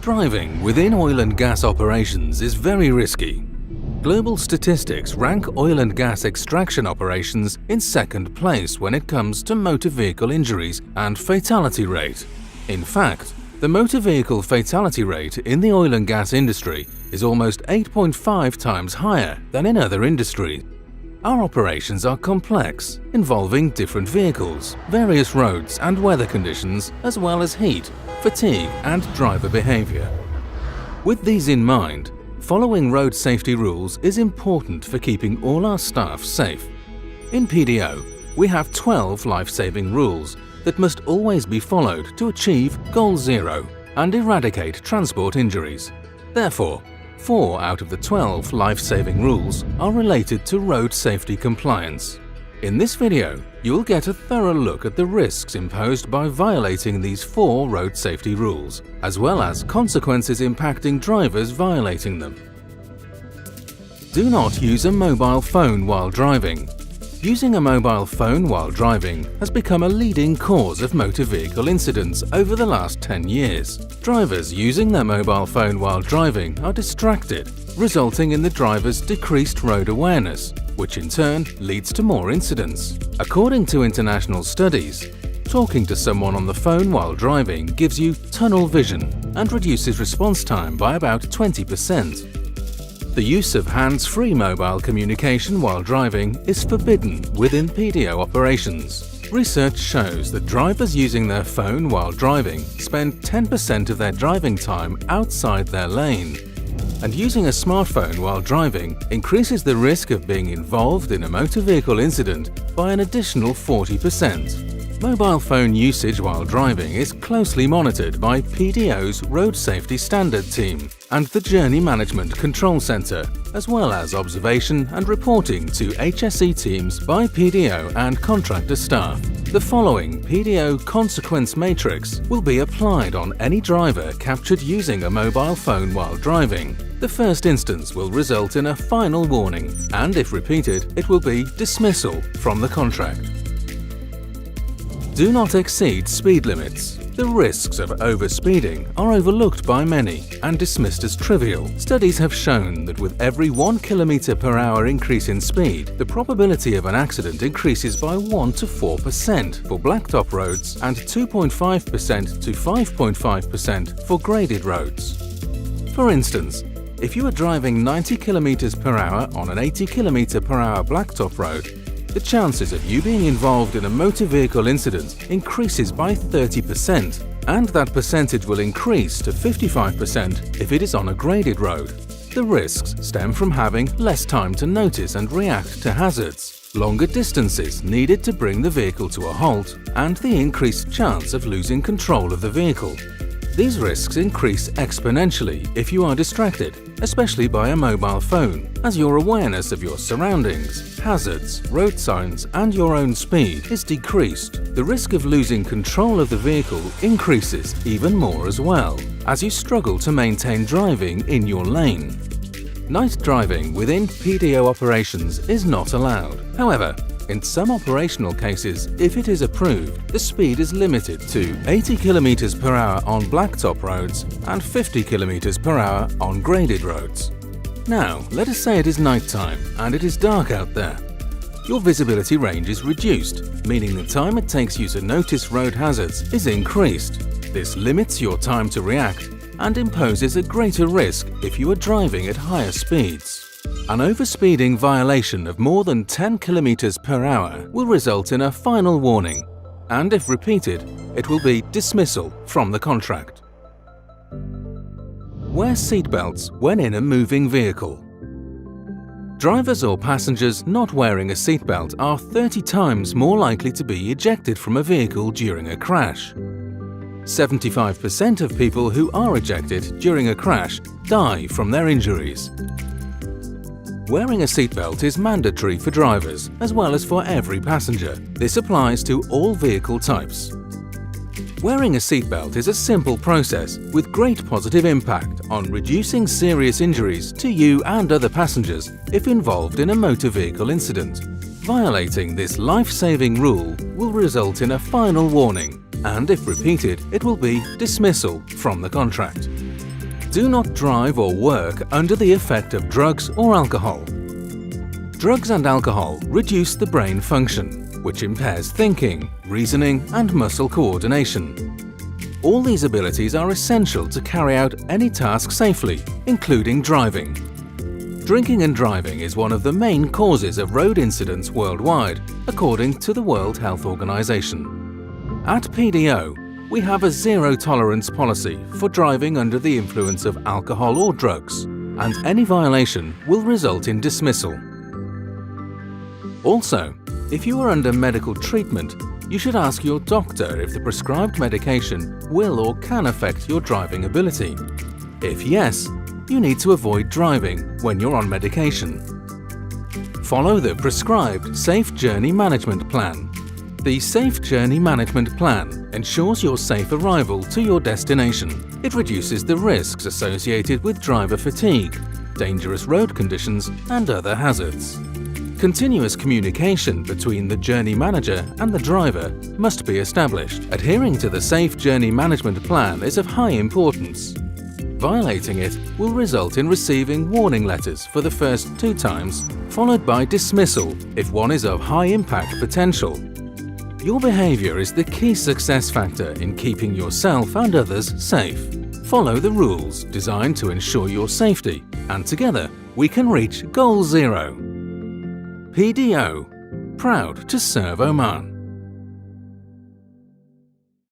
Driving within oil and gas operations is very risky. Global statistics rank oil and gas extraction operations in second place when it comes to motor vehicle injuries and fatality rate. In fact, the motor vehicle fatality rate in the oil and gas industry is almost 8.5 times higher than in other industries. Our operations are complex, involving different vehicles, various roads and weather conditions, as well as heat, fatigue and driver behavior. With these in mind, following road safety rules is important for keeping all our staff safe. In PDO, we have 12 life-saving rules that must always be followed to achieve Goal Zero and eradicate transport injuries. Therefore, 4 out of the 12 life-saving rules are related to road safety compliance. In this video, you'll get a thorough look at the risks imposed by violating these 4 road safety rules, as well as consequences impacting drivers violating them. Do not use a mobile phone while driving. Using a mobile phone while driving has become a leading cause of motor vehicle incidents over the last 10 years. Drivers using their mobile phone while driving are distracted, resulting in the driver's decreased road awareness, which in turn leads to more incidents. According to international studies, talking to someone on the phone while driving gives you tunnel vision and reduces response time by about 20%. The use of hands-free mobile communication while driving is forbidden within PDO operations. Research shows that drivers using their phone while driving spend 10% of their driving time outside their lane. And using a smartphone while driving increases the risk of being involved in a motor vehicle incident by an additional 40%. Mobile phone usage while driving is closely monitored by PDO's Road Safety Standard Team and the Journey Management Control Center, as well as observation and reporting to HSE teams by PDO and contractor staff. The following PDO consequence matrix will be applied on any driver captured using a mobile phone while driving. The first instance will result in a final warning, and if repeated, it will be dismissal from the contract. Do not exceed speed limits. The risks of overspeeding are overlooked by many and dismissed as trivial. Studies have shown that with every 1 km/h increase in speed, the probability of an accident increases by 1 to 4% for blacktop roads and 2.5% to 5.5% for graded roads. For instance, if you are driving 90 km/h on an 80 km/h blacktop road, the chances of you being involved in a motor vehicle incident increases by 30%, and that percentage will increase to 55% if it is on a graded road. The risks stem from having less time to notice and react to hazards, longer distances needed to bring the vehicle to a halt, and the increased chance of losing control of the vehicle. These risks increase exponentially if you are distracted, especially by a mobile phone, as your awareness of your surroundings, hazards, road signs and your own speed is decreased. The risk of losing control of the vehicle increases even more as well, as you struggle to maintain driving in your lane. Night driving within PDO operations is not allowed. However, in some operational cases, if it is approved, the speed is limited to 80 km/h on blacktop roads and 50 km/h on graded roads. Now, let us say it is nighttime and it is dark out there. Your visibility range is reduced, meaning the time it takes you to notice road hazards is increased. This limits your time to react and imposes a greater risk if you are driving at higher speeds. An overspeeding violation of more than 10 km/h will result in a final warning, and if repeated, it will be dismissal from the contract. Wear seatbelts when in a moving vehicle. Drivers or passengers not wearing a seatbelt are 30 times more likely to be ejected from a vehicle during a crash. 75% of people who are ejected during a crash die from their injuries. Wearing a seatbelt is mandatory for drivers as well as for every passenger. This applies to all vehicle types. Wearing a seatbelt is a simple process with great positive impact on reducing serious injuries to you and other passengers if involved in a motor vehicle incident. Violating this life-saving rule will result in a final warning, and if repeated, it will be dismissal from the contract. Do not drive or work under the effect of drugs or alcohol. Drugs and alcohol reduce the brain function, which impairs thinking, reasoning, and muscle coordination. All these abilities are essential to carry out any task safely, including driving. Drinking and driving is one of the main causes of road incidents worldwide, according to the World Health Organization. At PDO, we have a zero-tolerance policy for driving under the influence of alcohol or drugs, and any violation will result in dismissal. Also, if you are under medical treatment, you should ask your doctor if the prescribed medication will or can affect your driving ability. If yes, you need to avoid driving when you're on medication. Follow the prescribed Safe Journey Management Plan. The Safe Journey Management Plan ensures your safe arrival to your destination. It reduces the risks associated with driver fatigue, dangerous road conditions, and other hazards. Continuous communication between the journey manager and the driver must be established. Adhering to the Safe Journey Management Plan is of high importance. Violating it will result in receiving warning letters for the first 2 times, followed by dismissal if one is of high impact potential. Your behavior is the key success factor in keeping yourself and others safe. Follow the rules designed to ensure your safety, and together we can reach Goal Zero. PDO, proud to serve Oman.